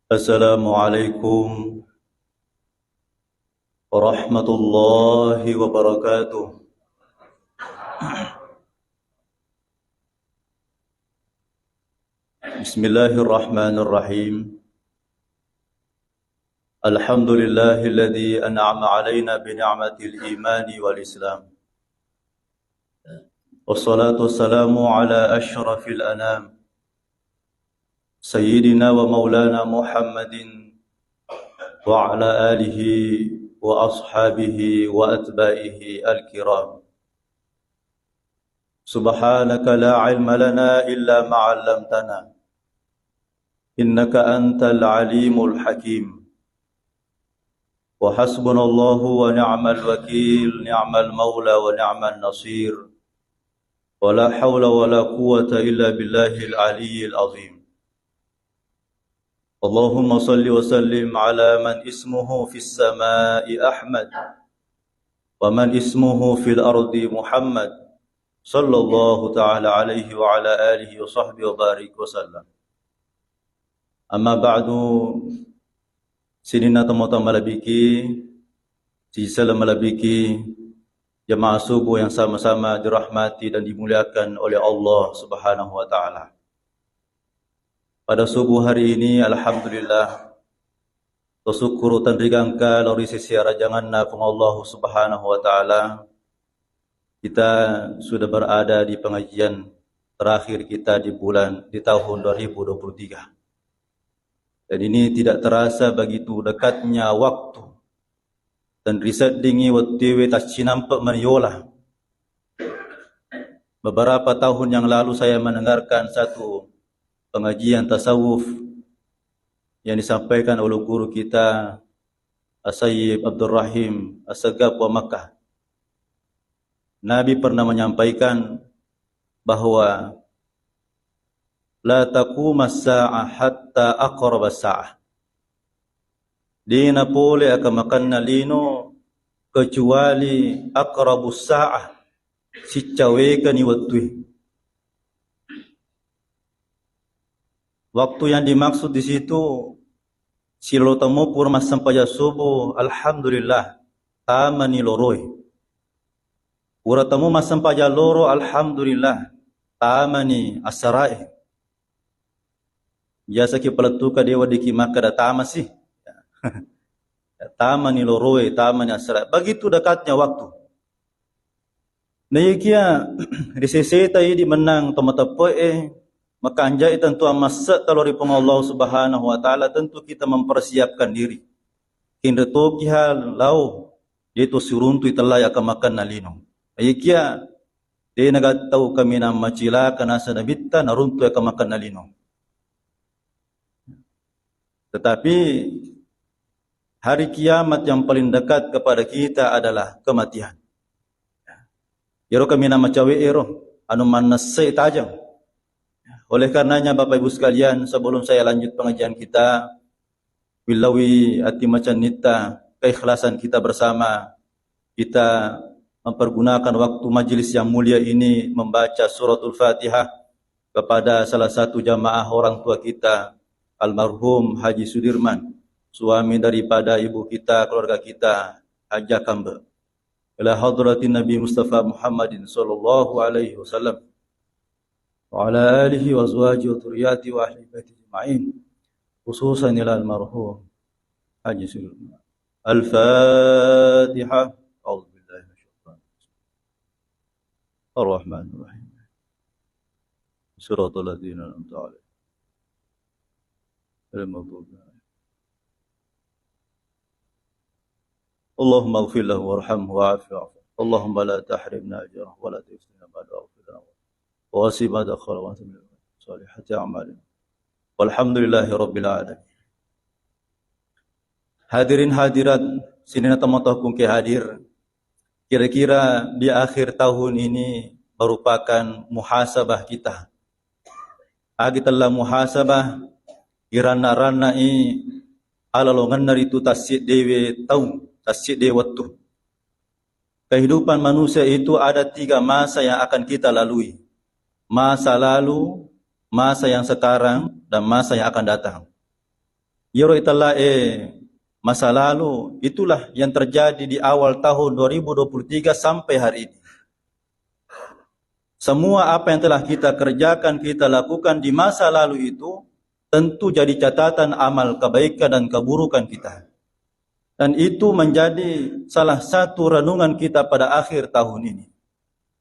Assalamualaikum warahmatullahi wabarakatuh. Bismillahirrahmanirrahim. Alhamdulillahilladzi an'ama 'alaina bi ni'matil imani wal Islam. Wassalatu wassalamu ala asyrafil anam. Sayyidina wa maulana Muhammadin wa ala alihi wa ashabihi wa atba'ihi al-kiram. Subhanaka la ilma lana illa ma 'allamtana. Innaka antal alimul hakim. Wa hasbunallahu wa ni'mal wakil, ni'mal maula wa ni'mal nasir. Wa la hawla wa la quwwata illa billahil aliyyil azim. Allahumma salli wa sallim ala man ismuhu fis samai Ahmad wa man ismuhu fil ardi Muhammad sallallahu ta'ala alaihi wa ala alihi wa sahbihi wa barik wa sallam. Amma ba'du, sinina tamu-tamu malabiki, sisala malabiki, jamaah subuh yang sama-sama dirahmati dan dimuliakan oleh Allah Subhanahu wa taala. Pada subuh hari ini, alhamdulillah, bersyukur tandrigangka lori sisi rajangan nafung Allah Subhanahu wa taala. Kita sudah berada di pengajian terakhir kita di tahun 2023. Dan ini tidak terasa begitu dekatnya waktu. Dan riset dingi watiwe tak cinampak menyolah. Beberapa tahun yang lalu saya mendengarkan satu pengajian tasawuf yang disampaikan oleh guru kita As-Sayyib Abdul Rahim As-Sagab wa Makkah. Nabi pernah menyampaikan bahawa la taqumas sa'ah hatta aqrab as-sa'ah. Dina pole akan makan nalino kecuali aqrabus sa'ah, si cawe ni waktu. Waktu yang dimaksud di situ silo temu pur mas sampai subuh, alhamdulillah tamani loroi. Pura temu mas sampai loro, alhamdulillah tamani asarai. Biasa ki peletuka dewa diki maka datama sih. Tamani loroi, tamani asarai. Begitu dekatnya waktu. Naikia riseseta di menang tomatapoe. Maka anjai tentu amasa talori Allah Subhanahu wa taala, tentu kita mempersiapkan diri. Kinda to kihal lau itu suruntu itelai akan makan nalino. Aikia de nagatau kami na macila kana sa nabitta naruntu akan makan nalino. Tetapi hari kiamat yang paling dekat kepada kita adalah kematian. Yaro kami na macawe ero anu manasai tajam. Oleh karenanya Bapak Ibu sekalian, sebelum saya lanjut pengajian kita, billawi ati macan nita, keikhlasan kita bersama, kita mempergunakan waktu majlis yang mulia ini membaca suratul Fatihah kepada salah satu jamaah orang tua kita, almarhum Haji Sudirman, suami daripada ibu kita, keluarga kita, Haja Kambe. Ila hadratin Nabi Mustafa Muhammadin sallallahu alaihi wasallam. وعلى آله وأزواجه وذرياته وأهل بيته أجمعين خصوصا إلى المرحوم حاج سليمان. الفاتحة. أعوذ بالله من الشيطان الرحمن الرحيم صراط الذين أنعمت عليهم غير المغضوب عليهم. اللهم اغفر له وارحمه وعافه واعف. اللهم لا تحرمنا أجره ولا تفتنا بعد واغفر لنا واسib adkhal wa tamil salihati a'malina walhamdulillahi rabbil alamin. Hadirin hadirat sinina tamu-tamu ke hadir, kira-kira di akhir tahun ini merupakan muhasabah kita. Kita telah muhasabah irana-rana i alalongan naritu tasik dewe tahun, tasik dewe waktu. Kehidupan manusia itu ada 3 masa yang akan kita lalui. Masa lalu, masa yang sekarang, dan masa yang akan datang. Yoro itala masa lalu itulah yang terjadi di awal tahun 2023 sampai hari ini. Semua apa yang telah kita kerjakan, kita lakukan di masa lalu itu tentu jadi catatan amal kebaikan dan keburukan kita. Dan itu menjadi salah satu renungan kita pada akhir tahun ini.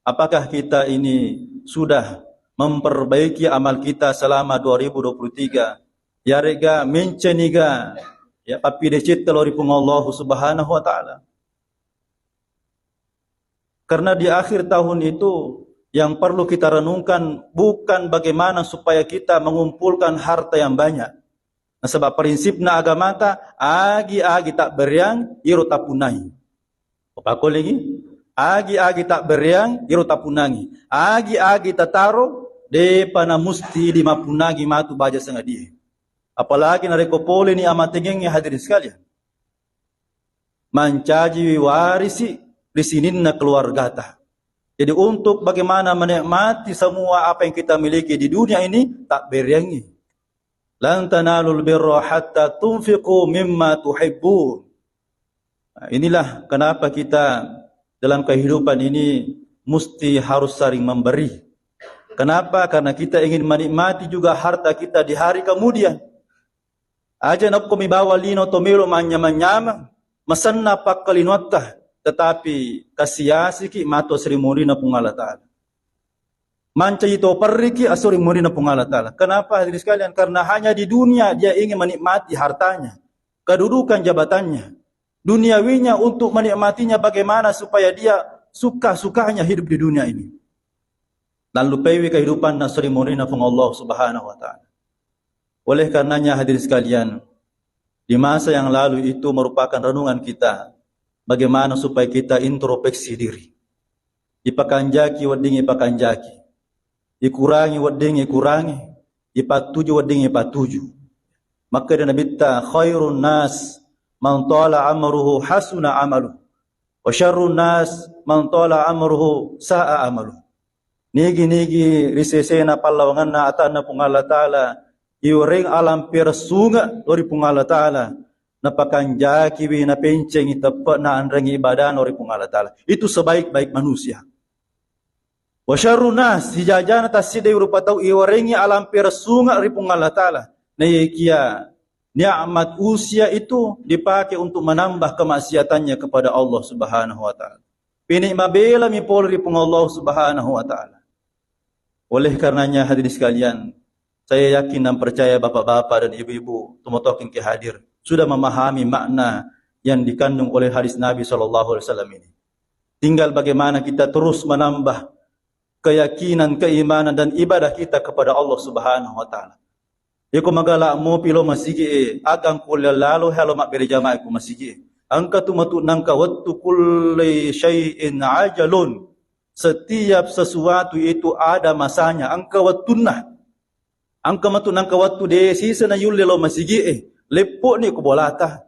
Apakah kita ini sudah memperbaiki amal kita selama 2023? Ya rega menceniga ya papi decit telori pung Allah Subhanahu wa taala. Karena di akhir tahun itu yang perlu kita renungkan bukan bagaimana supaya kita mengumpulkan harta yang banyak. Nah, sebab prinsipna agama ta agi-agi tak beriang iro tapunai. Apa ko lagi? Agi-agi tak beriang iro tapunangi. Agi-agi tataro de pana musti di mapunagi matu baja sangadi. Apalagi nareko pole ni amatingeng hadirin sekalian. Mancaji warisi di sininna keluarga ta. Jadi untuk bagaimana menikmati semua apa yang kita miliki di dunia ini tak beriangi. Lan tanalul birra hatta tunfiqu mimma tuhibbun. Nah, inilah kenapa kita dalam kehidupan ini mesti harus saling memberi. Kenapa? Karena kita ingin menikmati juga harta kita di hari kemudian. Aja nak kami bawa lino tomelo manyama-nyama, masanna pakkalinwata, tetapi kasiasiki mato Sri Murina Pungala Ta'ala. Manca itu periki asuri Murina Pungala Ta'ala. Kenapa hadirin sekalian? Karena hanya di dunia dia ingin menikmati hartanya, kedudukan jabatannya, duniawinya untuk menikmatinya bagaimana supaya dia suka-sukanya hidup di dunia ini. Dan lupawi kehidupan Sri Murina Pungala Subhanahu wa Ta'ala. Oleh karenanya hadirin sekalian, di masa yang lalu itu merupakan renungan kita bagaimana supaya kita introspeksi diri. Ipakanjaki wading ipakanjaki, ikurangi wading ikurangi, ipatuju wading ipatuju. Maka dia nabita khairun nas man tala amruhu hasuna amalu, wa syarrun nas man tala amruhu sa'a amalu. Nigi risesena pallawangan na atana pungala ta'ala iuring alam persunga dari pungala ta'ala napakanjaki wi na penceng itepa na andrangi ibadah dari pungala ta'ala. Itu sebaik-baik manusia. Wa syarrun nas hijajana tasidi rupa tau iuringi alam persunga dari pungala ta'ala. Na ikia nikmat usia itu dipakai untuk menambah kemaksiatannya kepada Allah Subhanahu wa taala. Pinik mabela mi polri pung Allah Subhanahu wa taala. Oleh karenanya hadirin sekalian, saya yakin dan percaya bapak-bapak dan ibu-ibu tumotoking ki hadir sudah memahami makna yang dikandung oleh hadis Nabi SAW ini. Tinggal bagaimana kita terus menambah keyakinan, keimanan dan ibadah kita kepada Allah Subhanahu wa taala. Iko magala mo pilo masigi agang kulalalo halo mak berjamaah ko masigi. Angka tumatu nangka wattu kulli syai'in ajalun. Setiap sesuatu itu ada masanya. Angka wattunna. Angka matu nangka wattu de sisa na yulilo masigi lepok ni ko bolata.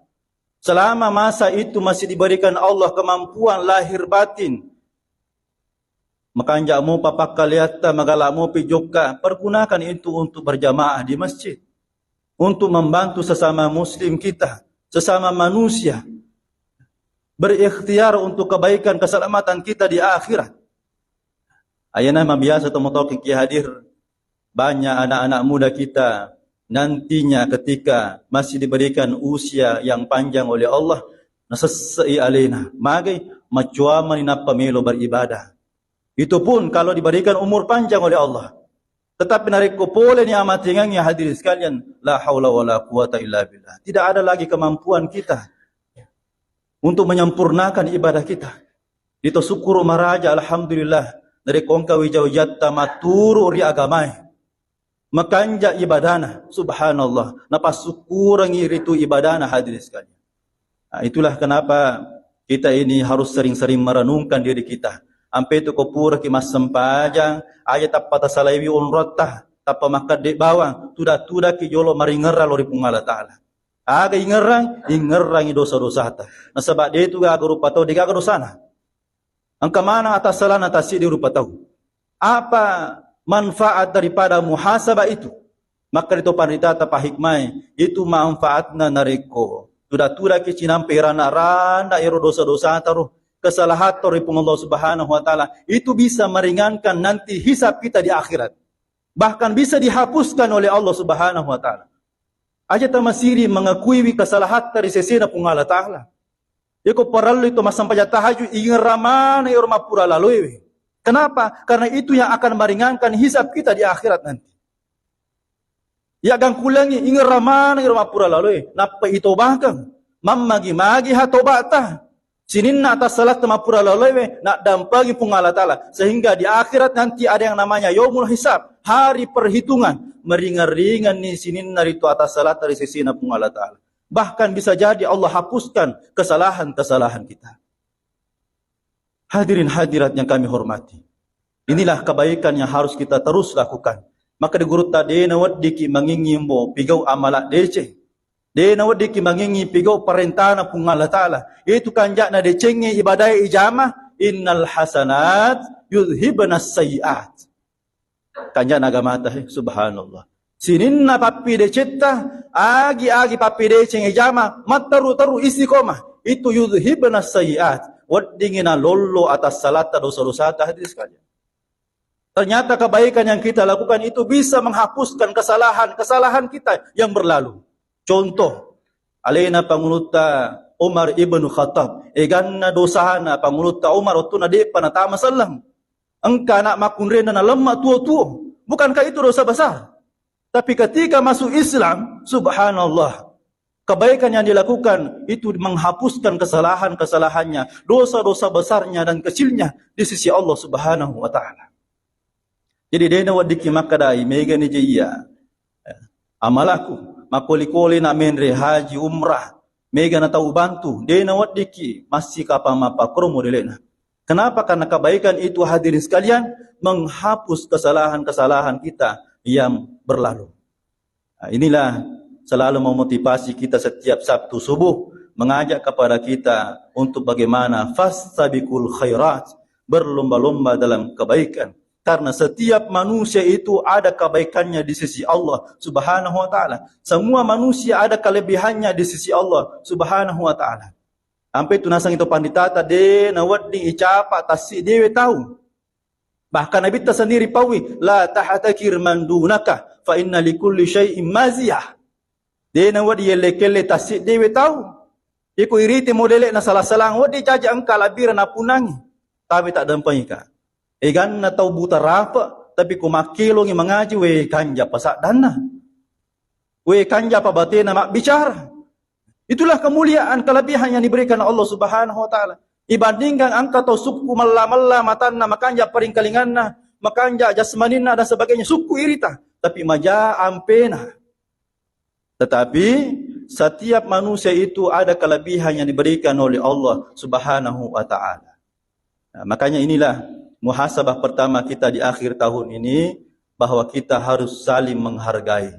Selama masa itu masih diberikan Allah kemampuan lahir batin. Makanya mo papakaliata magala mo pijokka, pergunakan itu untuk berjamaah di masjid. Untuk membantu sesama muslim kita, sesama manusia. Berikhtiar untuk kebaikan keselamatan kita di akhirat. Ayana mabiasa tomotoki ki hadir banyak anak-anak muda kita nantinya ketika masih diberikan usia yang panjang oleh Allah, nasasai alena magai macuama ni napamelo beribadah. Itu pun kalau diberikan umur panjang oleh Allah. Tetapi nariko pole ni amatingangnya hadirin sekalian, la haula wala quwata illa billah. Tidak ada lagi kemampuan kita untuk menyempurnakan ibadah kita. Dito syukuru maraja alhamdulillah dari kongka wijawajatta maturu ri agamai. Makanja ibadana subhanallah. Napa syukurangi ritu ibadana hadirin sekalian. Nah, itulah kenapa kita ini harus sering-sering merenungkan diri kita. Ampe tu kopura ki mas sempajang ayat tapata salaiwi unrotta tapa makat de bawang tuda ki jolo maringera lori pungala taala aga ingerang dosa-dosa ta nasabak de tu ga rupa tau de ga dosana angka mana atas salah atas di rupa tau apa manfaat daripada muhasabah itu Maka itu panita tapa hikmai itu manfaatna nareko. Tuda-tuda ke cinampe rana-rana ero dosa-dosa taruh kesalahan toripung Allah Subhanahu wa taala itu bisa meringankan nanti hisab kita di akhirat. Bahkan bisa dihapuskan oleh Allah Subhanahu wa taala. Aja tamasiri mengakui kesalahan dari sesena pung Allah taala. Iko paralu itu masampai tahajud ingin ramana ero mapura lalu. Kenapa? Karena itu yang akan meringankan hisab kita di akhirat nanti. Ya gang kulangi ingin ramana iro mapura lalu napa ito bahkan mamagi-magi hatobata sininna atas salat mapura lalu nak dampagi pungala taala sehingga di akhirat nanti ada yang namanya yaumul hisab, hari perhitungan, meringan-ringan ni sininna itu atas salat dari sisina pungala taala. Bahkan bisa jadi Allah hapuskan kesalahan-kesalahan kita. Hadirin hadirat yang kami hormati, inilah kebaikan yang harus kita terus lakukan. Maka di guru tadi nawadiki mangingi mo pigau amalak dece. De nawadiki mangingi pigau perintana pung Allah taala. Itu kanjak na decengi ibadah ijamah innal hasanat yuzhibnas sayiat. Kanjak agama tah subhanallah. Sininna papi decetta agi papi deceng ijamah mataru istiqomah. Itu yuzhibnas sayiat. Waddingina lollo atas salata dosa-dosa hadis sekalian. Ternyata kebaikan yang kita lakukan itu bisa menghapuskan kesalahan kita yang berlalu. Contoh, alena panguluta Umar ibn Khattab, eganna dosana panguluta Umar utuna de panatama sallam. Engka nak makunrena na lemah tua-tua. Bukankah itu dosa besar? Tapi ketika masuk Islam, subhanallah, kebaikan yang dilakukan itu menghapuskan kesalahannya, dosa-dosa besarnya dan kecilnya di sisi Allah Subhanahu wa taala. Jadi dena wadiki makadai mega ni jia amalaku makoli-koli na menre haji umrah mega na tahu bantu dena wadiki masih kapang mapa kromo delena. Kenapa? Karena kebaikan itu hadirin sekalian menghapus kesalahan-kesalahan kita yang berlalu. Nah, inilah selalu memotivasi kita setiap Sabtu subuh mengajak kepada kita untuk bagaimana fastabiqul khairat, berlomba-lomba dalam kebaikan. Karena setiap manusia itu ada kebaikannya di sisi Allah Subhanahu wa taala. Semua manusia ada kelebihannya di sisi Allah Subhanahu wa taala. Sampai tu nasang itu panditata de nawaddi icapa tasi dewe tahu. Bahkan Nabi ta sendiri pawi la tahtakir man dunaka fa inna likulli syai'in maziyah. De nawaddi yelekele tasi dewe tahu. Iku iriti modele na salah-salang wadi jaja angka labira na punangi. Tapi tak dampai ka. Egan na tau buta rafa, tapi kumakilo ngi mengaji we kanja pasak dana. We kanja pa batina mak bicara. Itulah kemuliaan kelebihan yang diberikan Allah Subhanahu wa taala. Ibandingkan angka tau suku malla matanna makanja paringkalinganna, makanja jasmaninna dan sebagainya suku irita, tapi maja ampena. Tetapi setiap manusia itu ada kelebihan yang diberikan oleh Allah Subhanahu wa taala. Nah, makanya inilah muhasabah pertama kita di akhir tahun ini, bahwa kita harus saling menghargai.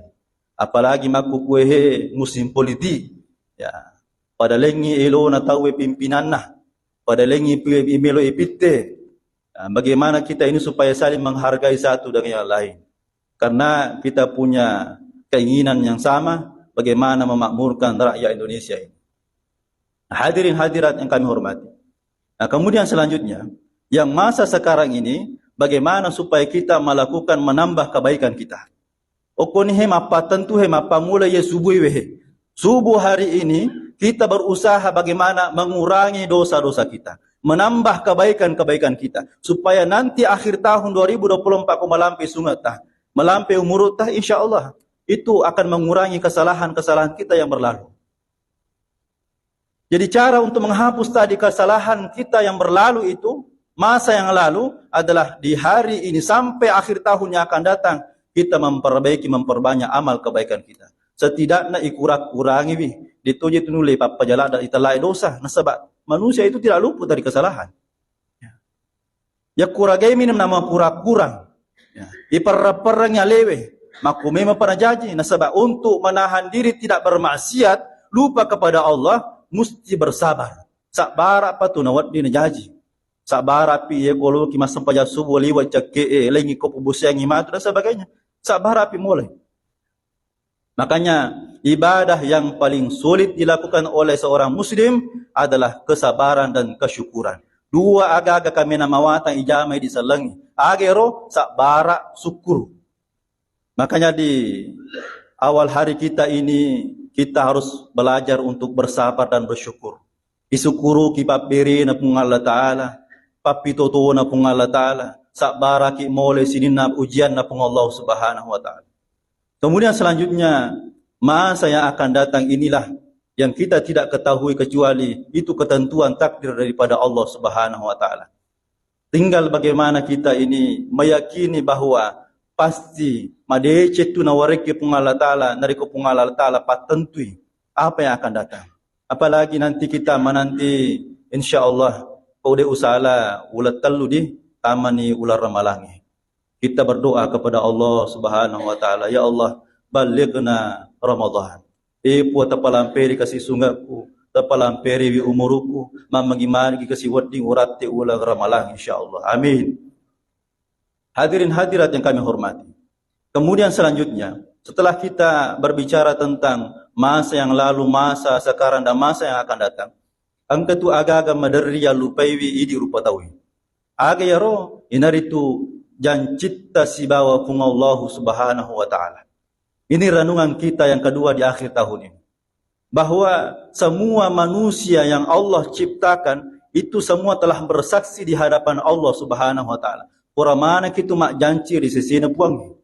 Apalagi maku kuehe musim politik. Ya, pada lengi elo na tahu pimpinan nah, pada lengi imelo ipite. Bagaimana kita ini supaya saling menghargai satu dengan yang lain? Karena kita punya keinginan yang sama, bagaimana memakmurkan rakyat Indonesia ini. Hadirin hadirat yang kami hormati. Nah, kemudian selanjutnya, yang masa sekarang ini, bagaimana supaya kita melakukan menambah kebaikan kita. Okoni hem apa tentu hem apa mulai ya subuh wehe. Subuh hari ini kita berusaha bagaimana mengurangi dosa-dosa kita, menambah kebaikan-kebaikan kita, supaya nanti akhir tahun 2024 melampai sungatah, melampai umurutah, insyaallah itu akan mengurangi kesalahan-kesalahan kita yang berlalu. Jadi cara untuk menghapus tadi kesalahan kita yang berlalu itu, masa yang lalu adalah di hari ini sampai akhir tahun yang akan datang, kita memperbaiki, memperbanyak amal kebaikan kita. Setidaknya ikurak-kurangi dituju tunule papajala dan italai dosa. Nah, sebab manusia itu tidak luput dari kesalahan. Ya kuragai minum nama kurang-kurang. Ya, iperang-perangnya lewe. Makume pernah janji. Nah, sebab untuk menahan diri tidak bermaksiat, lupa kepada Allah, mesti bersabar. Sabar apa tu nawat di najaji. Sabar api ya kalau kita sampai subuh liwat cek lengi kopu busang imatu dan sebagainya. Sabar api mulai. Makanya ibadah yang paling sulit dilakukan oleh seorang muslim adalah kesabaran dan kesyukuran. Dua aga-aga kami namawatan ijamai di salangi. Agero sabara syukur. Makanya di awal hari kita ini kita harus belajar untuk bersabar dan bersyukur. Isyukuru ki papiri na pung Allah Ta'ala, papitoto na pung Allah Ta'ala, sabara ki mole sinin na ujian na pung Allah Subhanahu Wa Ta'ala. Kemudian selanjutnya, masa yang akan datang inilah yang kita tidak ketahui kecuali itu ketentuan takdir daripada Allah Subhanahu Wa Ta'ala. Tinggal bagaimana kita ini meyakini bahwa pasti madece tu nawariki pung Allah Ta'ala, nariko pung Allah Ta'ala patentui apa yang akan datang. Apalagi nanti kita menanti insyaallah paude usala ulat tellu di tamani ular ramalangi. Kita berdoa kepada Allah Subhanahu Wa Ta'ala, ya Allah, balighna Ramadan. Puat tapalamperi kasih sungaku, tapalamperi wi umuruku, mamangimari kasih wading urate ulang ramalang insyaallah. Amin. Hadirin hadirat yang kami hormati. Kemudian selanjutnya, setelah kita berbicara tentang masa yang lalu, masa sekarang dan masa yang akan datang, angka tu aga-aga madariya lupaiwi idi rupa tawi. Aga yaro inaritu jancita sibawa kung Allah Subhanahu Wa Ta'ala. Ini renungan kita yang kedua di akhir tahun ini. Bahwa semua manusia yang Allah ciptakan itu semua telah bersaksi di hadapan Allah Subhanahu Wa Ta'ala. Kuramana kitu mak janci di sisi na puang.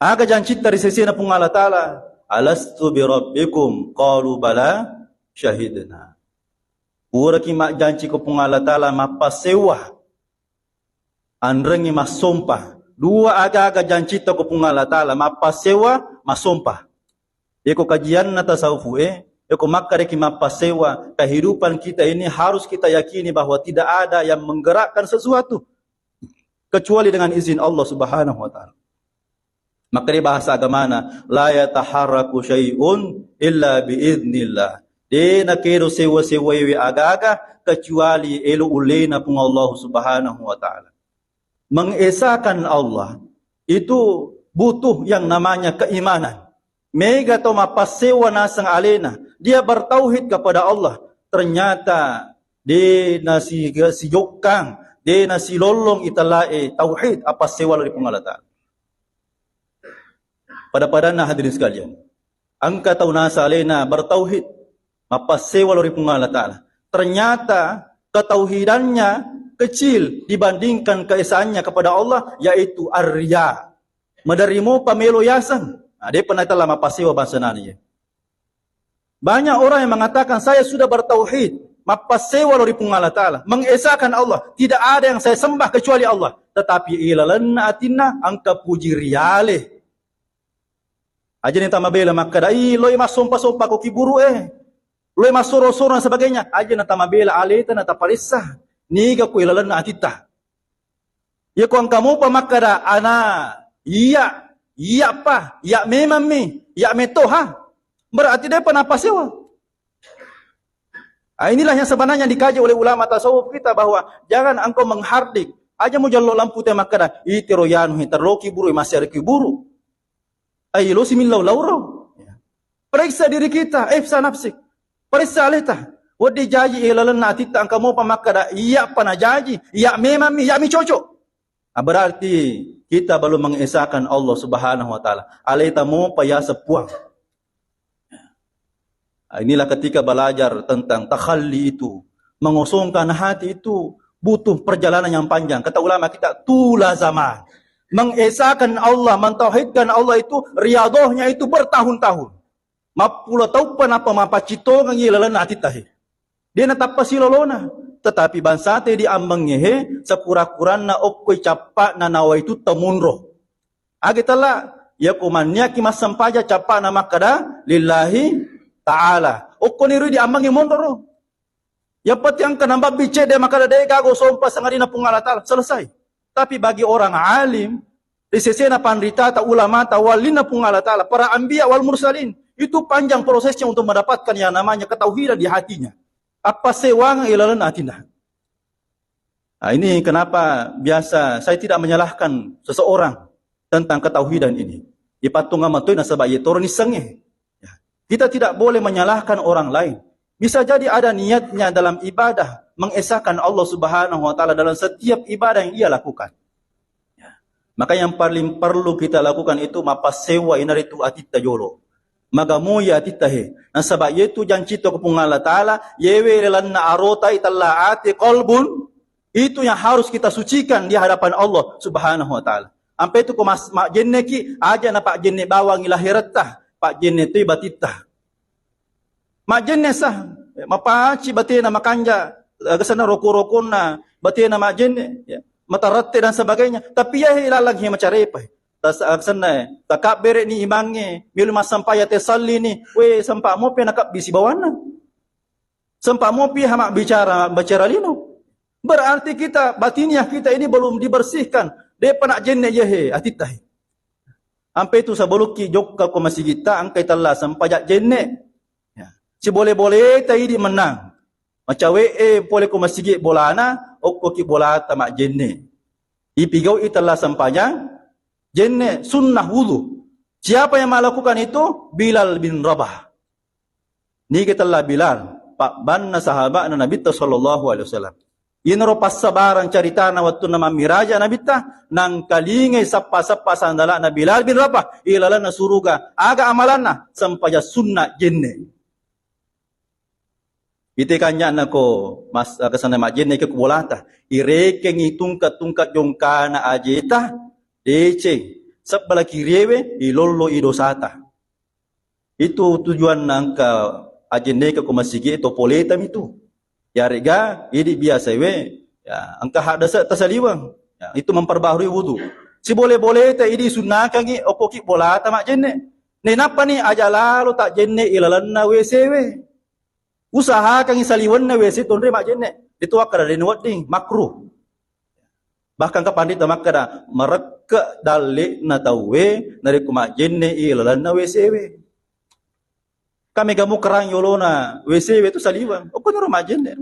Aga jancita di sisi na pung Allah Ta'ala. Alastu bi rabbikum qalu bala syahidna. Pura ki mak janci ko pung Allah Ta'ala mapasewa. Andrengi masumpah. Dua aga-aga jancita ko pung Allah Ta'ala mapasewa masumpah. Eko kajian na tasawufu eko makare ki mapasewa. Kehidupan kita ini harus kita yakini bahwa tidak ada yang menggerakkan sesuatu kecuali dengan izin Allah Subhanahu Wa Ta'ala. Maka di bahasa agamana la yataharraku syai'un illa biiznillah. Dena kero sewa-sewa aga-aga kecuali elu ulena pung Allah Subhanahu Wa Ta'ala. Mengesahkan Allah itu butuh yang namanya keimanan. Mega to mapasewa nasang alena. Dia bertauhid kepada Allah. Ternyata dia nasi sijokang, dia nasi lolong italae tauhid apa sewa dari Allah Ta'ala. Pada-padana hadirin sekalian, angka tahu nasa alena bertauhid mapasewa dari Allah Ta'ala. Ternyata ketauhidannya kecil dibandingkan keesaannya kepada Allah, yaitu ar-riya. Menerima pamelo yasan. Dia pernah telah mapasewa bahasa nani. Banyak orang yang mengatakan saya sudah bertauhid, mapasewa dari Allah Ta'ala, mengesahkan Allah. Tidak ada yang saya sembah kecuali Allah. Tetapi ilalanna atina angka puji riyale. Aja ni tamabela makadai loy masompa-sompa ko kiburu loy masoro-soro dan sebagainya. Aja na tamabela alita na tapalisa. Niga ko ilalan na atita. Ya kung kamu pa makada ana iya pa ya memang me ya meto ha. Berarti dia panapasewa. Inilah yang sebenarnya dikaji oleh ulama tasawuf kita bahwa jangan engkau menghardik. Aja mo jallo lampu te makada itiro yanu hitarloki buru masih kiburu. Lo simillau lauro. Periksa diri kita, ifsa nafsik. Periksa alita. Wadi jaji ilalan na atita angka mo pamakada iya panajaji, iya memang iya mi cocok. Berarti kita belum mengesahkan Allah Subhanahu Wa Ta'ala. Alita mo paya sepuang. Inilah ketika belajar tentang takhalli itu, mengosongkan hati itu butuh perjalanan yang panjang. Kata ulama kita tula zaman. Mengesahkan Allah, mentauhidkan Allah itu riadohnya itu bertahun-tahun. Mapula tau pa napa mapacito ng ilalan na atitahi. Dia natap pasilolona. Tetapi bansate di ambang ngehe sapura-kuran na okkoy capa na nawa itu tamunro. Agitala ya kumanya kimasampaja capa na makada lillahi ta'ala. Okko niru di ambang ngemondoro. Ya pati ang kanambab bice de makada de gago sompa sangari na pungala ta'ala. Selesai. Tapi bagi orang alim di sisi na pandita ta ulama ta walin na pungala ta'ala, para anbiya wal mursalin, itu panjang prosesnya untuk mendapatkan yang namanya ketauhidan di hatinya. Apa sewang ilalan atina. Nah, ini kenapa biasa saya tidak menyalahkan seseorang tentang ketauhidan ini. Ipatung amatoi na sabab ye torni sengeh. Ya. Kita tidak boleh menyalahkan orang lain. Bisa jadi ada niatnya dalam ibadah mengesahkan Allah Subhanahu wa taala dalam setiap ibadah yang ia lakukan. Ya. Maka yang paling perlu kita lakukan itu mapasewa inaritu atita jolo. Magamuya atitahe. Nah sabab itu janji to kepungan Allah taala yewe lelanna arota italla ati qalbun. Itu yang harus kita sucikan di hadapan Allah Subhanahu wa taala. Ampai tu ko mak jenne ki aja na pak jenne bawang ilahiratah, pak jenne tu batitah. Mak jenne sah, mapaci batina makanja, kesana roko-rokona, batina mak jenne, ya. Mataratte dan sebagainya. Tapi ya ilalang hi macarepai. Tas kesana takak bere ni imange, milu masampai te salli ni, we sampa mo pe nakap bisi bawana. Sampa mo pi hamak bicara lino. Berarti kita, batiniah kita ini belum dibersihkan. Depa nak jenne yehe, atitah. Ampai tu sabuluki jokka ko masih kita, angkai telah sampajak jenne. Ya. Si boleh-boleh ta idi menang. Macam boleh ko masih bolana, okko ki bolata mak jenne. Ipigau itelah sampajak jenne sunnah wudu. Siapa yang melakukan itu? Bilal bin Rabah. Ni kita lah Bilal, pak banna sahabat Nabi sallallahu alaihi wasallam. Inro pasabaran cerita na waktu nama miraja Nabi ta nang kalingay sappa sandala na Bilal bin Rabah ilala na suruga aga amalan na sampaya sunnah jenne. Ite kanya nako mas kesana mak jenne ke kubolata irekeng itungkat jongkana ajeta dece sabala kirewe ilollo idosata. Itu tujuan nangka ajenne ke kumasigi itu poletam itu. Ya rega, ini biasa we. Ya, angka hak dasar tasaliwang. Ya, itu memperbaharui wudu. Si boleh-boleh ta ini sunnah kangi opoki bola ta mak jenne. Ne napa ni aja lalu tak jenne ilalanna WC we. Usaha kangi saliwan na WC tonre mak jenne. Itu akara den wading makruh. Bahkan ka pandit makara mereka dalik na tawe nari ku mak jenne ilalanna WC we. Kami kamu kerang yolona WC itu saliwang. Apa nuru majen deh.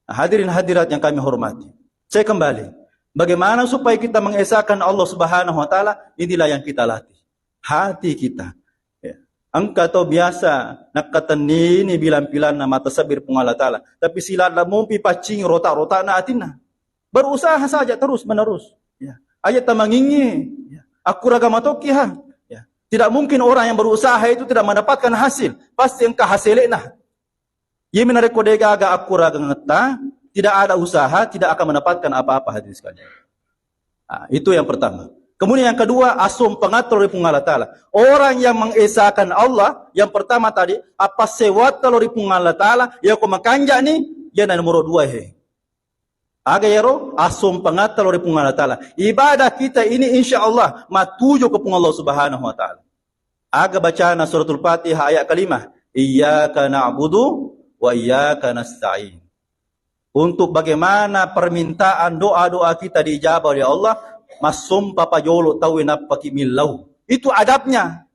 Hadirin hadirat yang kami hormati. Saya kembali. Bagaimana supaya kita mengesahkan Allah Subhanahu wa taala? Inilah yang kita latih. Hati kita. Ya. Angka to biasa nakatan ni bilang-bilang na mata sabir pung Allah taala. Tapi sila la mumpi pacing rota-rota na atina. Berusaha saja terus menerus. Ya. Ayat tamangingi. Ya. Aku ragama tokiha. Tidak mungkin orang yang berusaha itu tidak mendapatkan hasil. Pasti engkau hasilnya. Ia menarikode gaga akura gengeta, tidak ada usaha, tidak akan mendapatkan apa-apa hadirin sekalian. Nah, itu yang pertama. Kemudian yang kedua, asum pengatur dari Allah Ta'ala. Orang yang mengesahkan Allah, yang pertama tadi, apa sewata dari Allah Ta'ala, ya ko makanja ni, ya na nomor dua he. Aga yaro, asum pengatur dari Allah Ta'ala. Ibadah kita ini insya Allah matuju ke Allah Subhanahu wa Ta'ala. Aga bacaan suratul Fatihah ayat kelima. Iyyaka na'budu wa iyyaka nasta'in. Untuk bagaimana permintaan doa-doa kita diijabah oleh Allah, masum papajolo tawin apaki millau. Itu adabnya.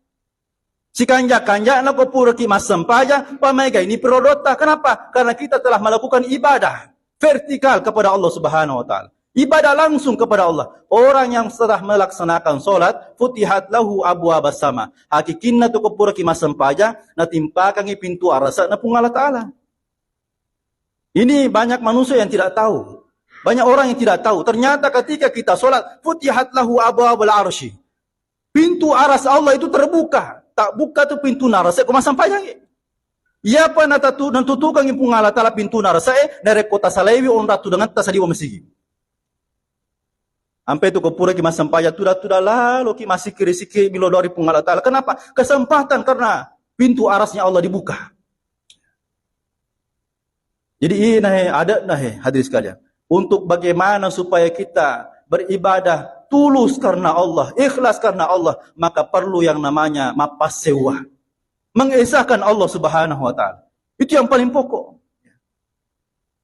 Si kanja-kanja na kopura ki masampaja, pamega ini perodota. Kenapa? Karena kita telah melakukan ibadah vertikal kepada Allah Subhanahu wa taala. Ibadah langsung kepada Allah. Orang yang setelah melaksanakan solat, futihat lahu abwaabas sama. Hakikinna tu kopura ki masampaja na timpakan pintu arasa na pung Allah taala. Ini banyak manusia yang tidak tahu. Banyak orang yang tidak tahu. Ternyata ketika kita solat, futihat lahu abwaabul arsy. Pintu aras Allah itu terbuka. Tak buka tu pintu narasa ko masampaja. Ia pa natutukan yung Allah Ta'ala pintu narasa dari kota Salawi on ratu dengan tasadiwa masigi. Sampai itu kopura ki masampaya tuda lalu ki masih kiri-sikiri milodori pung Allah Ta'ala. Kenapa? Kesempatan karena pintu arasnya Allah dibuka. Jadi ini ada hadirin sekalian. Untuk bagaimana supaya kita beribadah tulus karena Allah, ikhlas karena Allah, maka perlu yang namanya mapasewa. Mengesahkan Allah Subhanahu wa taala. Itu yang paling pokok.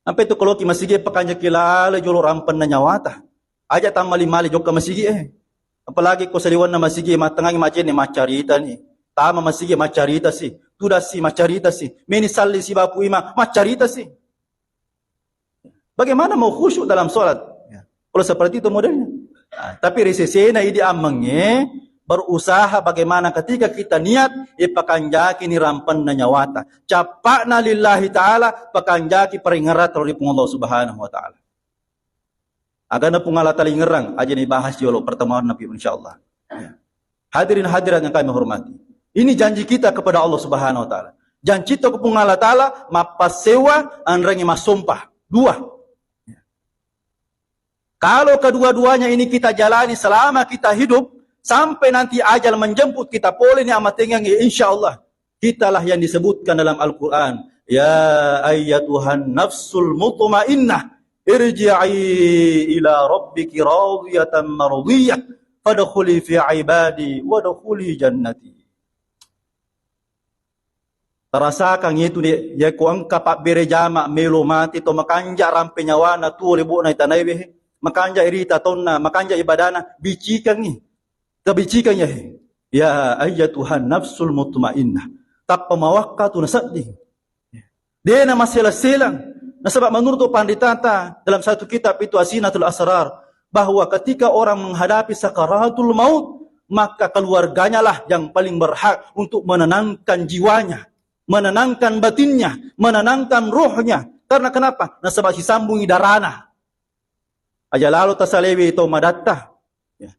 Sampai itu kalau ki masigi pakanya kilala jolo rampan na nyawata. Aja tamali-mali jok ka masigi Apalagi ko saliwan na masigi matangang macen ni macarita ni. Tama masigi macarita si. Tuda si macarita si. Meni salli si bapu ima macarita si. Bagaimana mau khusyuk dalam salat? Kalau seperti itu modelnya. Tapi resesena idi amenge berusaha bagaimana ketika kita niat ipakanjaki ni rampan na nyawata. Capakna lillahi ta'ala pakanjaki peringarat oleh Allah subhanahu wa ta'ala. Agana pungala talingerang aja ni bahas jolo pertemuan Nabi insyaallah. Hadirin hadirat yang kami hormati. Ini janji kita kepada Allah subhanahu wa ta'ala. Janji kita kepada Allah ta'ala mapasewa anrangi masumpah. Dua. Kalau kedua-duanya ini kita jalani selama kita hidup, sampai nanti ajal menjemput kita boleh ni amat tengang insyaallah. Kitalah yang disebutkan dalam Al-Quran. Ya ayyatuhan nafsul mutmainnah. Irji'i ila rabbiki radiyatan mardiyah. Fadkhuli fi ibadi wadkhuli jannati. Tarasakan itu dia ko angka pak bere jama melo mati to makanja rampe nyawana tu ribu na itanaibe. Makanja irita tonna, makanja ibadana, bicikan ni. Kabicikan ya. Ya ayyatuhan nafsul mutmainnah. Tappa mawaqqatu nasaddi. Dia nama sela-selang. Nasabab menurut panditata dalam satu kitab itu Asinatul Asrar, bahwa ketika orang menghadapi sakaratul maut, maka keluarganya lah yang paling berhak untuk menenangkan jiwanya, menenangkan batinnya, menenangkan rohnya. Karena kenapa? Nasabab si sambungi darana. Aja lalu tasalewi ito madatta.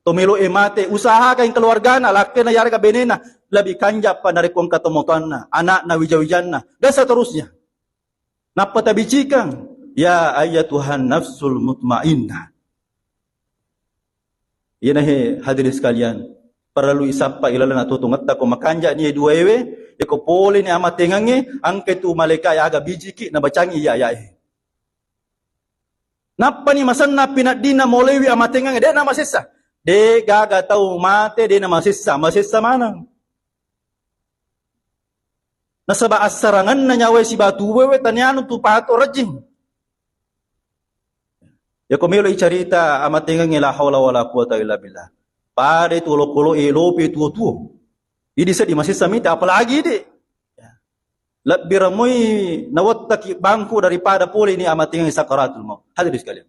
Tumilo emate, usahakan keluargana, laki na yari ka benena, labi kanjap pa narikuang katomotan na, anak na wijawijan na, dan seterusnya. Napatabicikan, ya ayyatuhan nafsul mutmainnah. Yan hadirin sekalian, perlu isapa ilalan natutungat ko makanja niya duwewe, iko poli ni amatengange, angke tu maleka ya aga bijiki na bacangi ya. Napa ni masan na pinadina molewi amatengang de na masisa. De gaga tau mate de na masisa. Masisa mana? Nasaba asarangan na nyawe si batu wewe tanyano tu pato rajing. Ya komelo icarita amatengang la haula wala quwata illa billah. Pare tu lokolo elopi tu. Idi sa di masisa mita apalagi de. Lebih ramai nawattaki bangku daripada pula ini amating sakaratul maut. Hadirin sekalian.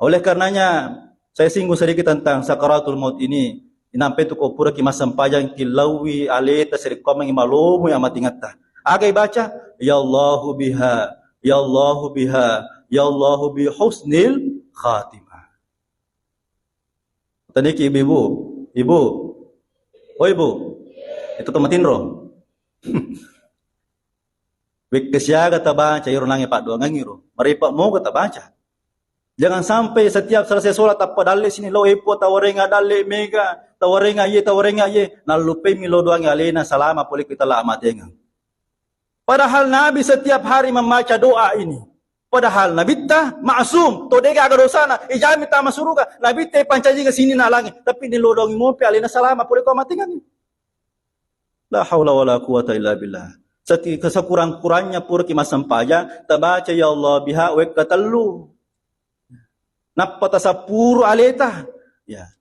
Oleh karenanya saya singgung sedikit tentang sakaratul maut ini. Inampe tu ko pura ki masampayang kilawi aleta seri komang imalomu amatingata. Agai baca ya Allahu biha, ya Allahu biha, ya Allahu bi husnil khatimah. Tadi ki ibu. Oh ibu. Itu tomatin roh. Wik kesiaga tabaca iro nangi pak doang ngiro. Maripak mo kata baca. Jangan sampai setiap selesai sholat apa dalil sini lo epo tawarenga dalil mega tawarenga ye nalupe milo doang alena salama boleh kita la amatenga. Padahal Nabi setiap hari membaca doa ini. Padahal Nabi ta maksum to dega aga dosana ijami ta masuruga Nabi te pancaji ke sini na langit tapi ni lo doang mo pe alena salama boleh ko amatenga. La haula wala quwata illa billah. Kesekurang-kurangnya pura ki masampaya tabaca ya Allah biha wa katallu napata sapuru aleta ya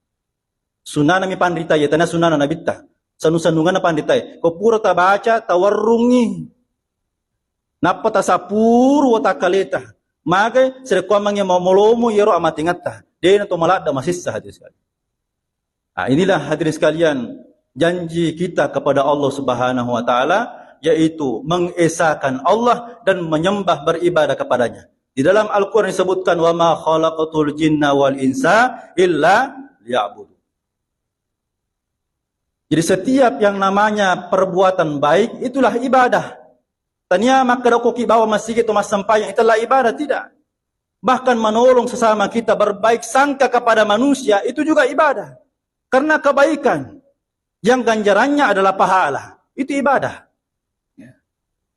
sunana mi pandita ya tanah sunana nabitta sanu-sanungan na pandita ko pura tabaca tawarrungi napata sapuru wa takaleta maka serekwamang ya mamolomo yero amatingata dena to malada masissa hadirin sekalian. Inilah hadirin sekalian janji kita kepada Allah Subhanahu wa taala, yaitu mengesahkan Allah dan menyembah beribadah kepadanya. Di dalam Al-Quran disebutkan wa ma khalaqatul jinna wal insa illa liya'budu. Jadi setiap yang namanya perbuatan baik itulah ibadah. Tanya maka doko ki bawa masjid atau masampayang itulah ibadah, tidak. Bahkan menolong sesama kita berbaik sangka kepada manusia itu juga ibadah. Karena kebaikan yang ganjarannya adalah pahala, itu ibadah.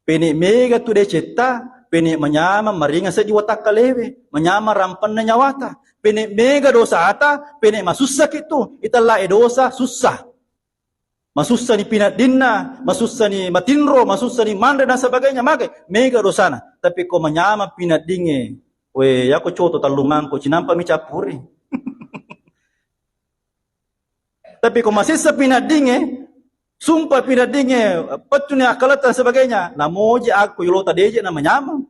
Peni mega tu de cetta, peni menyama meringa sejiwa takalewe, menyama rampan na nyawata. Peni mega dosa ata, peni masussa itu, italah dosa susah. Masussa ni pinat dinna, masussa ni matinro, masussa ni mandre dan sebagainya, maka mega dosana. Tapi ko menyama pinat dinge, we yako coto talungan ko cinampa mi capuri. Tapi ko masisa pinat dinge, sumpah pinat dinge, pecune akalat dan sebagainya. Namoji aku yulota deje na menyama.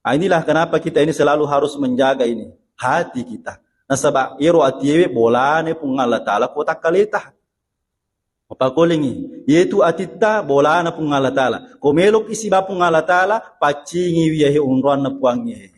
Inilah kenapa kita ini selalu harus menjaga ini hati kita. Nasaba iro atiyewe bolane pung Allah Ta'ala kota kalita. Mapakulingi, yaitu atita bolana pung Allah Ta'ala. Komelok isi ba pung Allah Ta'ala, pacingi wiyahe unruan na puangnya.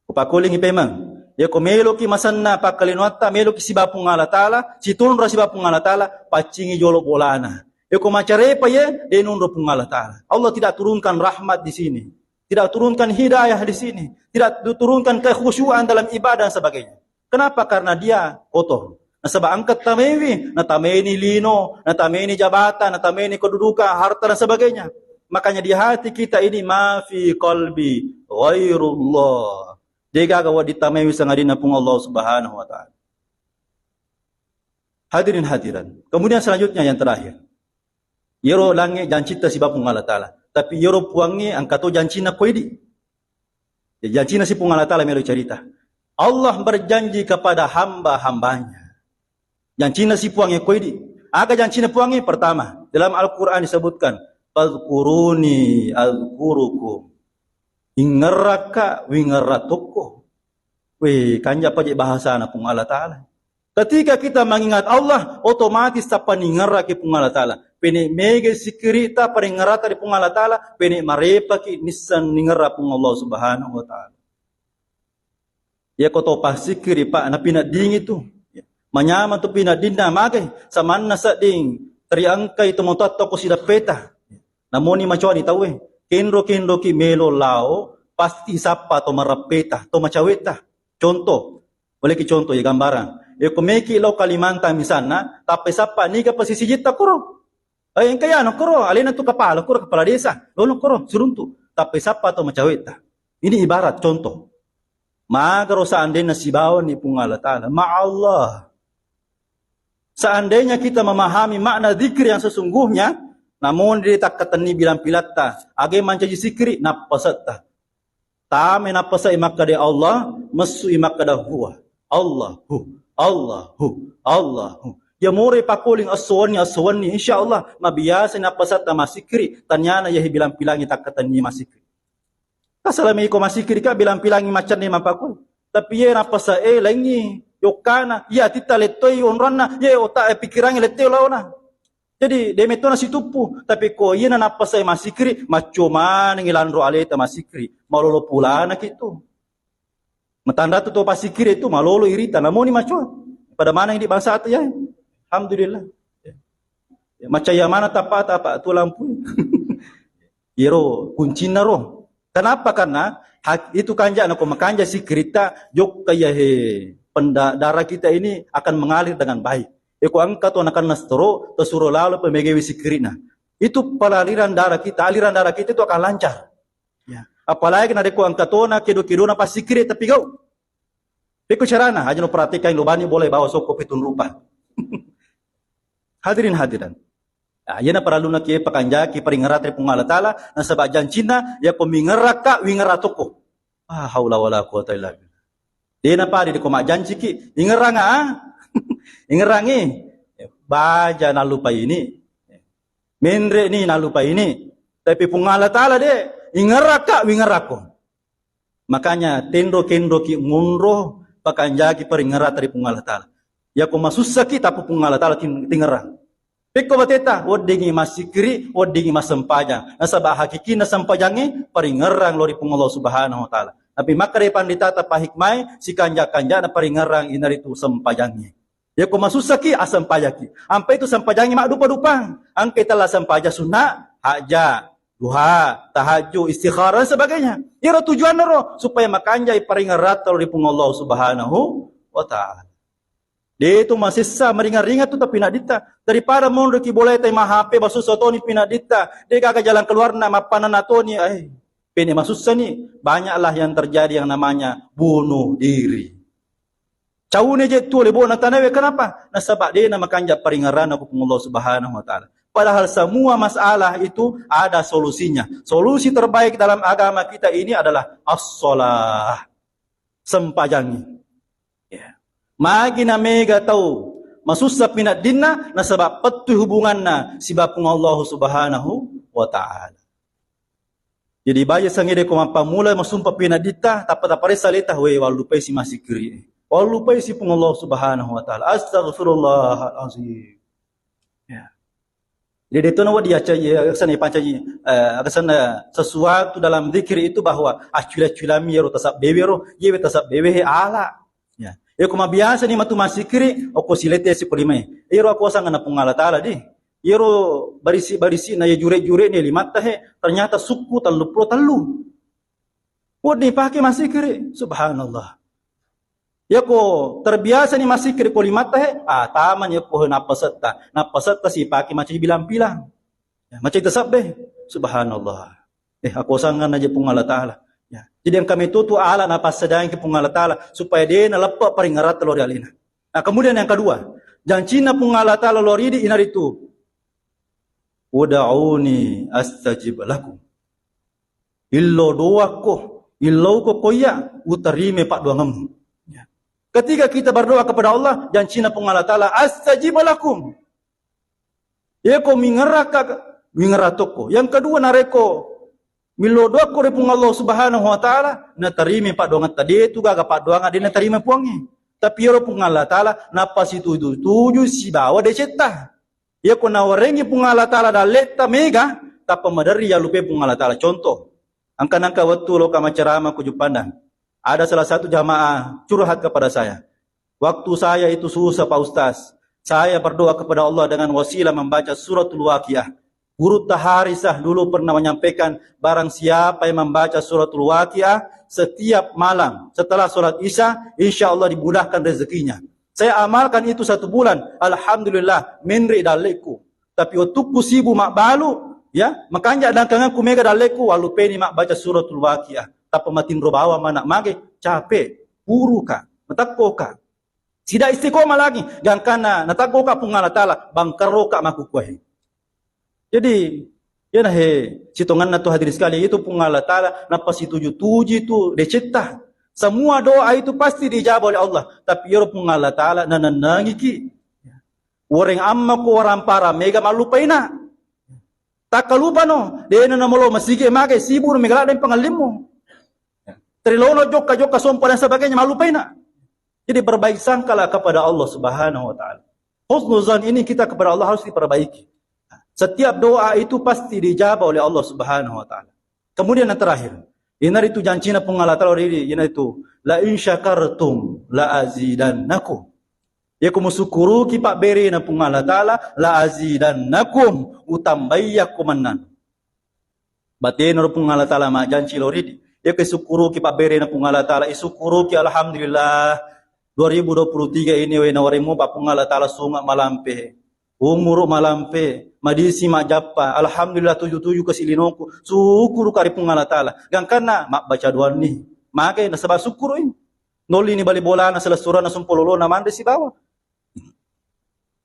Mapakulingi pemang. Ya komelo ki masanna pakalinwata melo ki siba pung Allah Ta'ala, situn ra siba pung Allah Ta'ala, pacingi jolo bolana. Ya komacare pa ye denun ro pung Allah Ta'ala. Allah tidak turunkan rahmat di sini. Tidak turunkan hidayah di sini. Tidak turunkan kekhusyuan dalam ibadah dan sebagainya. Kenapa? Karena dia kotor. Nasaba angkat tamewi, natameni lino, natameni jabatan, natameni kedudukan, harta dan sebagainya. Makanya di hati kita ini ma fi qalbi ghairullah. Dia gawa ditamewi sangadina pung Allah Subhanahu wa Ta'ala. Hadirin hadiran. Kemudian selanjutnya yang terakhir. Yero lange jancita si bapung Allah Ta'ala. Tapi yero puangi angkato jancina koidi. Jancina si pung Allah Ta'ala melo cerita. Allah berjanji kepada hamba-hambanya. Jancina si puangi koidi. Aga jancina puangi pertama. Dalam Al-Quran disebutkan. Fadhkuruni azkurukum. Ingeraka wingeratoko. Weh, kanja pajak bahasa na pung Allah Ta'ala. Ketika kita mengingat Allah, otomatis tapa ningeraki pung Allah Ta'ala. Pene mege sikirita paringerata di pung Allah Ta'ala, pene marepa ki nisan ningera pung Allah Subhanahu wa Ta'ala. Ya koto pasikiri pa na pinading itu. Manyaman tu pinadinna magay samanna sa ding triangkay tumotato ko sila peta. Namoni machuani tawe. Kenro ki melo lao pasti sapa to marapeta to macaweta. Contoh, boleh ki contoh ya gambaran. E kumeki lo Kalimantan misalnya, tapi sapa ni ka pasisijit ta kuro. Ay kaya no kuro, alin tu kepala desa. Lolo kuro suruntu. Tapi sapa to macaweta. Ini ibarat contoh. Magaro seandainya si bawon ni pung Allah Ta'ala. Ma'allah. Seandainya kita memahami makna zikir yang sesungguhnya, namun dia tak keteni bilang pilatta, age mancaji sikri napasatta. Tame napasa imakade Allah, mesu imakada huwa. Allahu. Ya more pakuling aswani insyaallah mabiasa napasatta masikri, tanyana yahi bilang pilangi tak keteni masikri. Kasalami ko masikri ka bilang pilangi macan ni mapakul. Tapi ye napasa lengi yokana ya tita letoi onrana ye ota pikirangi letoi laona. Jadi demetona situpu tapi ko yena napasa masikri macho man ngilandro aleta masikri malolo pulana kitu. Matanda tu pasikri itu malolo irita namoni macho. Pada mana yang di bangsa itu ya? Alhamdulillah. Macaya mana tapat apa tu lampu. Iro kuncina roh. Kenapa? Karena itu kanja nak makanja si kerita jok kaya darah kita ini akan mengalir dengan baik. Eko angkat akan nastro tersuruh lalu pemegewi si kerina. Itu aliran darah kita itu akan lancar. Ya. Apalagi nak eko angkat ona kedo-kedo pas si kiri tapi kau. Eko carana aja no perhatikan lubani boleh bawa soko pitun rupa. Hadirin hadiran. Yana perlu nak ye pakanjaki peringerat dari pung Allah Ta'ala na sabab jancina ya pemingeraka wingeratoko. Haula wala quwata illa billah. Dena pa di ko janji ki ingeranga ingerangi baja na lupa ini. Mendre ni na lupa ini. Tapi pung Allah Ta'ala de ingeraka wingerako. Makanya tendo ki munro pakanjaki peringerat dari pung Allah Ta'ala. Ya ko masusah kita pung Allah Ta'ala tingerang. Peko bateta, wodingi masikri, wodingi masampajang. Nasabah hakiki na sampajangi, paringerang lori pung Allah Subhanahu wa Ta'ala. Tapi makare pandita tapahikmay, si kanja-kanja na paringerang inaritu sampajangi. Ya ko masusaki asampajaki. Ampai itu sampajangi mak dupa-dupang. Angkai telah sampaja sunnah, haja, duha, tahajud, istikharah dan sebagainya. Iro tujuan naro supaya makanjai paringerat lori pung Allah Subhanahu wa Ta'ala. Dia itu masih sah meringat-ringat tu tapi nak dita. Daripada mundur ki boleh tema HP basu sotoni pina dita. Dia kagak jalan keluar nama pananatoni. Pini masusah ni banyaklah yang terjadi yang namanya bunuh diri. Caune je tu oleh bunuh tanawe kenapa? Nasabak dia nama kanja peringaran aku Allah Subhanahu wa Ta'ala. Padahal semua masalah itu ada solusinya. Solusi terbaik dalam agama kita ini adalah as-shalah. Sempajangi. Magi na mega tahu masusah pinat dinna na sebab petu hubungan na si bapung Allah Subhanahu wa Ta'ala. Jadi baya sangide ko mapamula masumpa pinadita tapare salita we walupai si masikri. Walupai si pung Allah Subhanahu wa taala. Astaghfirullahalazim. Ya. Jadi itu nawa dia sana pancai sana sesuatu dalam zikir itu bahwa acula-culami ro tasab bebero, ye tasab bebehe ala. Ya. Ya kuma biasa ni matu masikri o ko silete si polime. Iro ako sanga na pung Allah taala di. Yero barisi na jure-jure ni limata he ternyata suku talu. Wodi pakai masih kiri, subhanallah. Ya ko terbiasa ni masih kiri ko limata he, taman ya ko napasata si pakai macam bilang-bilang. Ya, macam itu sabbe, subhanallah. Aku sangan aja pung Allah taala. Ya. Jadi yang kami tutu ala napas sedang ke pung Allah taala supaya dia nalepa paling ngarat lori alina. Nah, kemudian yang kedua, janjina pung Allah taala lori di inar itu. Wada'uni astajib lakum. Illo doaku, illo ko koya utarime pak doa ngemu. Ya. Ketika kita berdoa kepada Allah, janjina pung Allah taala astajib lakum. Ya ko mingeratoko. Yang kedua nareko milo doa ko repung Allah Subhanahu wa taala na tarime pak doa tadi itu gaga pak doa ngade na tarime puangi. Tapi ro pung Allah taala napa situ tuju si bawa de cetah. Ya ko nawarengi pung Allah taala daleta mega tapa madari ya lupe pung Allah taala. Contoh, angka-angka waktu lo kama ceramah ku pandang. Ada salah satu jamaah curhat kepada saya. Waktu saya itu susah Pak Ustaz. Saya berdoa kepada Allah dengan wasilah membaca suratul Waqiah. Guru Taharisah dulu pernah menyampaikan barang siapa yang membaca suratul Waqiah setiap malam setelah sholat Isya, insya Allah dimudahkan rezekinya. Saya amalkan itu 1 bulan. Alhamdulillah, menri daleku. Tapi waktu kusibu mak balu, ya, makanya dangkangan ku mega daleku walu peni mak baca suratul Waqiah. Tapi matin robawa manak mage capek, puruka, matakoka. Tidak istiqomah lagi. Gangkana natakoka pung Allah taala bangkaroka makukuai. Jadi, ya nah sitongan na tu hadirin sekali itu pung Allah taala napa si tuju-tuju itu decetah. Semua doa itu pasti dijawab oleh Allah. Tapi ya pun Allah Ta'ala nananangi ki. Orang amma ko orang para mega malupain na. Tak kalupa no. Dia na namalo masige magai sibur megala dan pangalimu. Trilono joka sompo dan sebagainya malupain na. Jadi berbaik sangkalah kepada Allah Subhanahu wa taala. Husnuzan ini kita kepada Allah harus diperbaiki. Setiap doa itu pasti dijawab oleh Allah Subhanahu wa taala. Kemudian yang terakhir, inar itu janjina pung Allah taala ri inar itu la in syakartum la azidannakum. Ya kumusukuru ki pak beri na pung Allah taala la azidannakum utambayyakum manan. Batin ro pung Allah taala ma janji lori ya kesukuru ki pak beri na pung Allah taala isukuru ki alhamdulillah 2023 ini we na waremu pak pung Allah taala sunga malampe. Umur malampe, madisi majappa, alhamdulillah 77 kesilinoku, syukur kari pung Allah taala. Gangkana mak baca doa ni, makai nasaba syukur ini. Noli ni bali bola na selasura na sumpololo na mande si bawa.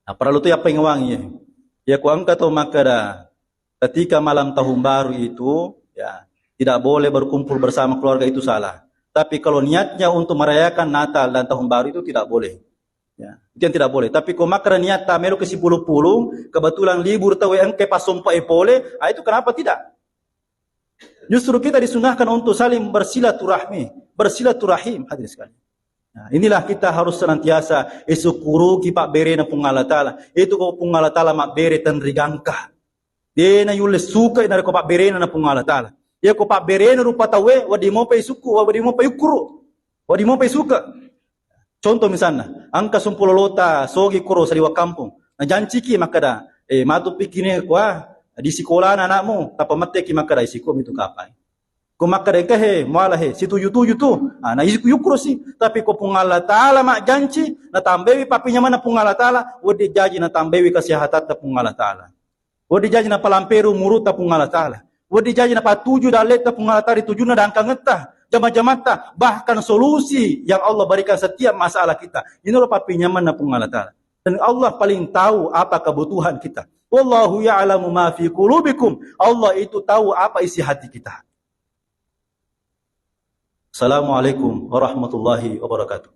Nah, perlu tu apa yang wangi ya ku angkat to makada ketika malam tahun baru itu ya tidak boleh berkumpul bersama keluarga itu salah. Tapi kalau niatnya untuk merayakan Natal dan tahun baru itu tidak boleh. Ya, itu yang tidak boleh. Tapi kalau makra niat tamelo ke 10-10, kebetulan libur tahu yang ke pasompa epole, itu kenapa tidak? Justru kita disunahkan untuk saling bersilaturahim hadirin sekalian. Nah, inilah kita harus senantiasa isukuru ki pak bere na pung Allah taala. Itu ko pung Allah taala mak bere tan rigangka. Dia na yule suka ina ko pak bere na pung Allah taala. Ya ko pak bere na rupa tawe wadi mo pa isuku wadi mo pa yukuru. Wadi mo pa isuka. Contoh misalnya, angka sumpulolota sogi kuro saliwa kampung. Na janji ki makada matu pikine kwa di sekolah anakmu tapa mate ki makada isikom itu kapai. Ko makada ke muala situju tu. Na isiku yukro si tapi ko pung Allah taala mak janji na tambewi papinya mana pung Allah taala wadi jaji na tambewi kesehatan ta pung Allah taala. Wadi jaji na palamperu murut ta pung Allah taala. Wadi jaji na patuju dalet ta pung Allah taala tujuna dan kangetah. Jama-jamata bahkan solusi yang Allah berikan setiap masalah kita. Inilah papi nyaman na pung Allah taala. Dan Allah paling tahu apa kebutuhan kita. Wallahu ya'lamu ma fi qulubikum. Allah itu tahu apa isi hati kita. Assalamualaikum warahmatullahi wabarakatuh.